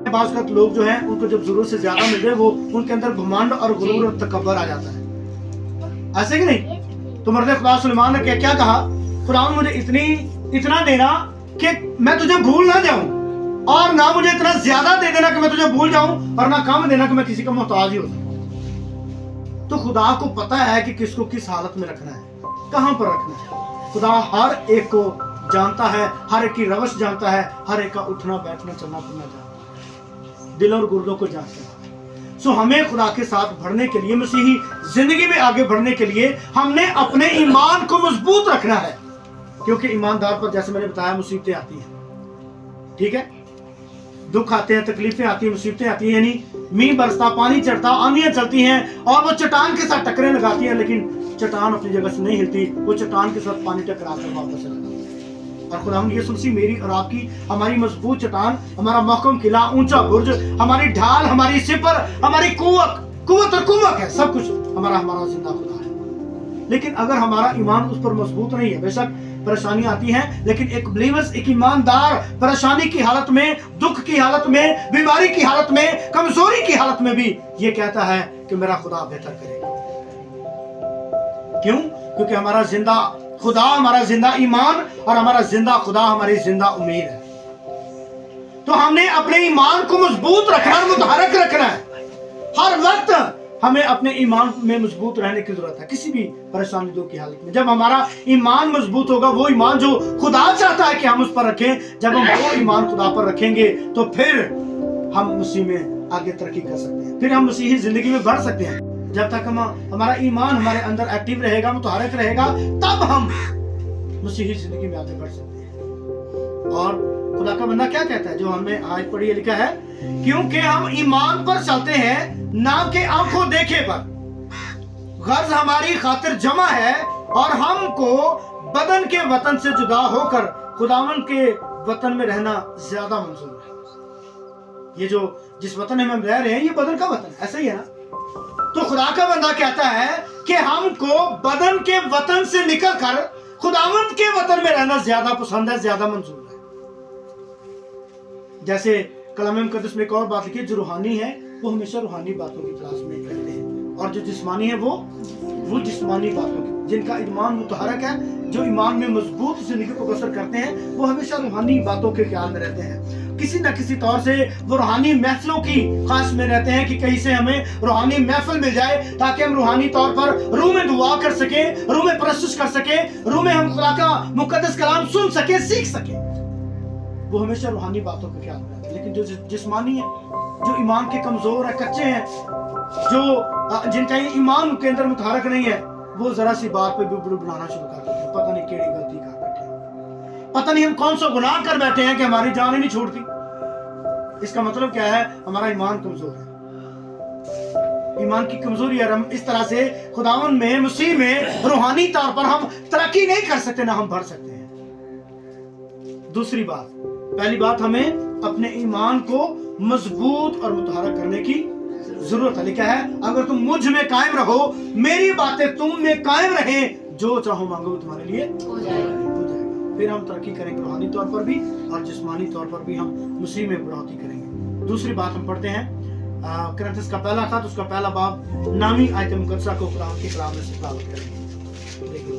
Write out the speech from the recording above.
بعज़ वक़्त लोग जो हैं उनको जब ज़रूरत से ज़्यादा मिल जाए वो उनके अंदर घमंड और गुरूर और तकब्बर आ जाता है, ऐसे कि नहीं? तो मर्द खुदा सुलेमान ने क्या कहा, खुदा मुझे इतना देना कि मैं तुझे भूल ना जाऊं, और ना मुझे इतना ज्यादा दे देना कि मैं तुझे भूल जाऊं, और ना कम देना कि मैं किसी का मोहताज ही हो जाऊं। तो खुदा को पता है कि किसको किस हालत में रखना है, कहां पर रखना है। खुदा हर एक को जानता है, हर एक की रवश जानता है, हर एक का उठना बैठना चलना फिरना जानता है, दिल और गुर्दों को जानता है। सो हमें खुदा के साथ बढ़ने के लिए, मसीही जिंदगी में आगे बढ़ने के लिए हमने अपने ईमान को मजबूत रखना है, क्योंकि ईमानदार पर जैसे मैंने बताया मुसीबतें आती हैं, ठीक है, दुख आते हैं, तकलीफें आती हैं, मुसीबतें आती हैं, यानी मींह बरसता, पानी चढ़ता, आंधियां चलती हैं और वो चट्टान के साथ टकरे लगाती हैं, लेकिन चट्टान अपनी जगह से नहीं हिलती, वो चट्टान के साथ पानी टकरा कर वापस चला जाता है। और खुदावंद यीशु मसीह मेरी और आपकी, हमारी मजबूत चट्टान, हमारा महकम किला, ऊंचा बुर्ज, हमारी ढाल, हमारी सिपर, हमारी कुव्वत और कुव्वत है, सब कुछ हमारा जिंदा खुदा है। लेकिन अगर हमारा ईमान उस पर मजबूत नहीं है, बेशक परेशानी आती है, लेकिन एक बिलीवर्स, एक ईमानदार परेशानी की हालत में, दुख की हालत में, बीमारी की हालत में, कमजोरी की हालत में भी ये कहता है कि मेरा खुदा बेहतर करेगा। क्यों? क्योंकि हमारा जिंदा खुदा, हमारा जिंदा ईमान और हमारा जिंदा खुदा हमारी जिंदा उम्मीद है। तो हमने अपने ईमान को मजबूत रखना है, मुतहरक रखना है। हर वक्त हमें अपने ईमान में मजबूत रहने की जरूरत है, किसी भी परेशानी दुख की हालत में। जब हमारा ईमान मजबूत होगा, वो ईमान जो खुदा चाहता है कि हम उस पर रखें, जब हम वो ईमान खुदा पर रखेंगे तो फिर हम मसीह में आगे तरक्की कर सकते हैं, फिर हम मसीही जिंदगी में बढ़ सकते हैं। जब तक हमारा ईमान हमारे अंदर एक्टिव रहेगा, मुतहरक रहेगा, तब हम मसीही जिंदगी में आगे बढ़ सकते हैं। और खुदा का बंदा क्या कहता है, जो हमने आज पढ़ी लिखा है, क्योंकि हम ईमान पर चलते हैं, ना कि आंखों देखे पर। गर्ज हमारी खातिर जमा है और हमको बदन के वतन से जुदा होकर खुदावन के वतन में रहना ज्यादा मंजूर है। ये जो जिस वतन में हम रह रहे हैं, ये बदन का वतन, ऐसा ही है ना? तो खुदा का बंदा कहता है कि हमको बदन के वतन से निकलकर खुदावंत के वतन में रहना ज्यादा पसंद है, ज्यादा मंजूर है। जैसे कलाम मुकद्दस में एक और बात लिखी है, जो रूहानी है वो हमेशा रूहानी बातों की तलाश में रहते हैं, और जो जिस्मानी है वो जिस्मानी बातों की। जिनका ईमान मुतहरक है, जो ईमान में मजबूत जिंदगी को बसर करते हैं, वो हमेशा रूहानी बातों के ख्याल में रहते हैं। किसी न किसी तौर से वो रूहानी महफिलों की खास में रहते हैं कि कहीं से हमें रूहानी महफिल मिल जाए, ताकि हम रूहानी तौर पर रूह में दुआ कर सके, रूह में परस्तश कर सके, रूह में हम खुदा का मुकद्दस कलाम सुन सके, सीख सके। वो हमेशा रूहानी बातों के ख्याल में रहते हैं। लेकिन जो जिस्मानी है, जो ईमान के कमजोर है, कच्चे हैं, जो जिनका ईमान के अंदर मुतहरक नहीं है, वो जरा सी बात पे बुड़बुड़ बनाना शुरू कर देते हैं। पता नहीं केड़ी गलती कर बैठे हैं, पता नहीं हम कौन सा गुनाह कर बैठे हैं कि हमारी जान ही नहीं छूटती। इसका मतलब क्या है? हमारा ईमान कमजोर है, ईमान की कमजोरी है। हम इस तरह से खुदावन में, मसीह में रूहानी तौर पर हम तरक्की नहीं कर सकते, ना हम बढ़ सकते हैं। दूसरी बात, पहली बात, हमें अपने ईमान को मजबूत और मुतहरक करने की जरूरत है। लिखा है, अगर तुम मुझ में कायम रहो, मेरी बातें तुम में कायम रहे, जो चाहो मांगो तुम्हारे लिए हो जाएगा। फिर हम तरक्की करेंगे, रूहानी तौर पर भी और जिस्मानी तौर पर भी हम मसीह में बढ़ोतरी करेंगे। दूसरी बात हम पढ़ते हैं कुरिन्थियों का पहला खत, उसका पहला बाब, 9वीं आयत मुकद्दसा को कुरान की कलाम में से तिलावत करेंगे।